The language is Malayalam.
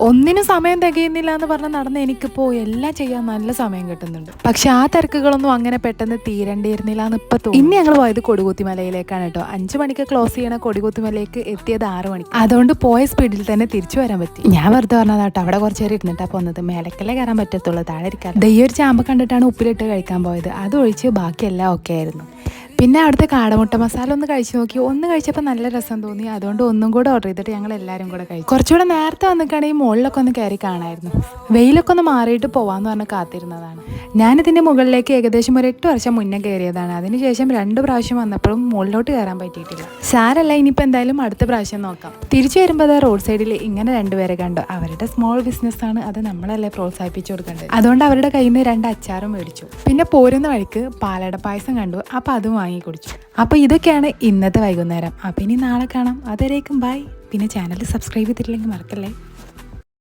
ഒന്നിനും സമയം തികയുന്നില്ല എന്ന് പറഞ്ഞ് നടന്ന് എനിക്കിപ്പോൾ എല്ലാം ചെയ്യാൻ നല്ല സമയം കിട്ടുന്നുണ്ട്. പക്ഷെ ആ തിരക്കുകളൊന്നും അങ്ങനെ പെട്ടെന്ന് തീരണ്ടിയിരുന്നില്ല എന്ന് ഇപ്പം തോന്നി. ഇനി ഞങ്ങൾ പോയത് കൊടികുത്തിമലയിലേക്കാണ് കേട്ടോ. 5 മണിക്ക് ക്ലോസ് ചെയ്യണ കൊടികുത്തിമലയ്ക്ക് എത്തിയത് 6 മണിക്ക്. അതുകൊണ്ട് പോയ സ്പീഡിൽ തന്നെ തിരിച്ചു വരാൻ പറ്റി. ഞാൻ വെറുതെ പറഞ്ഞതാട്ടോ, അവിടെ കുറച്ച് നേരം ഇരുന്നിട്ടാ പോകുന്നത്. മേലക്കല്ലേ കയറാൻ പറ്റത്തുള്ളൂ, താഴെ ഇരിക്കാൻ. ഈ ഒരു ചാമ്പ കണ്ടിട്ടാണ് ഉപ്പിലിട്ട് കഴിക്കാൻ പോയത്. അതൊഴിച്ച് ബാക്കിയെല്ലാം ഓക്കെ ആയിരുന്നു. പിന്നെ അവിടുത്തെ കാടമുട്ട മസാല ഒന്ന് കഴിച്ചു നോക്കി. ഒന്ന് കഴിച്ചപ്പോൾ നല്ല രസം തോന്നി. അതുകൊണ്ട് ഒന്നും കൂടെ ഓർഡർ ചെയ്തിട്ട് ഞങ്ങൾ എല്ലാവരും കൂടെ കഴിച്ചു. കുറച്ചുകൂടെ നേരത്തെ വന്നിട്ടാണെങ്കിൽ മുകളിലൊക്കെ ഒന്ന് കയറി കാണായിരുന്നു. വെയിലൊക്കെ ഒന്ന് മാറിയിട്ട് പോവാന്ന് പറഞ്ഞ് കാത്തിരുന്നതാണ്. ഞാനിതിൻ്റെ മുകളിലേക്ക് ഏകദേശം ഒരു 8 വർഷം മുന്നേ കയറിയതാണ്. അതിനുശേഷം 2 പ്രാവശ്യം വന്നപ്പോഴും മുകളിലോട്ട് കയറാൻ പറ്റിയിട്ടില്ല. സാരല്ല, ഇനിയിപ്പോൾ എന്തായാലും അടുത്ത പ്രാവശ്യം നോക്കാം. തിരിച്ചു വരുമ്പോൾ അത് റോഡ് സൈഡിൽ ഇങ്ങനെ 2 പേരെ കണ്ടു. അവരുടെ സ്മോൾ ബിസിനസ്സാണ്, അത് നമ്മളല്ലേ പ്രോത്സാഹിപ്പിച്ചു കൊടുക്കേണ്ടത്. അതുകൊണ്ട് അവരുടെ കയ്യിൽ നിന്ന് 2 അച്ചാറും മേടിച്ചു. പിന്നെ പോരുന്ന വഴിക്ക് പാലട പായസം കണ്ടു. അപ്പോൾ അതും വാങ്ങി കുടിച്ചു. അപ്പോൾ ഇതൊക്കെയാണ് ഇന്നത്തെ വൈകുന്നേരം. അപ്പോൾ ഇനി നാളെ കാണാം. അതുവരേക്കും ബൈ. പിന്നെ ചാനൽ സബ്സ്ക്രൈബ് ചെയ്തിട്ടില്ലെങ്കിൽ മറക്കല്ലേ.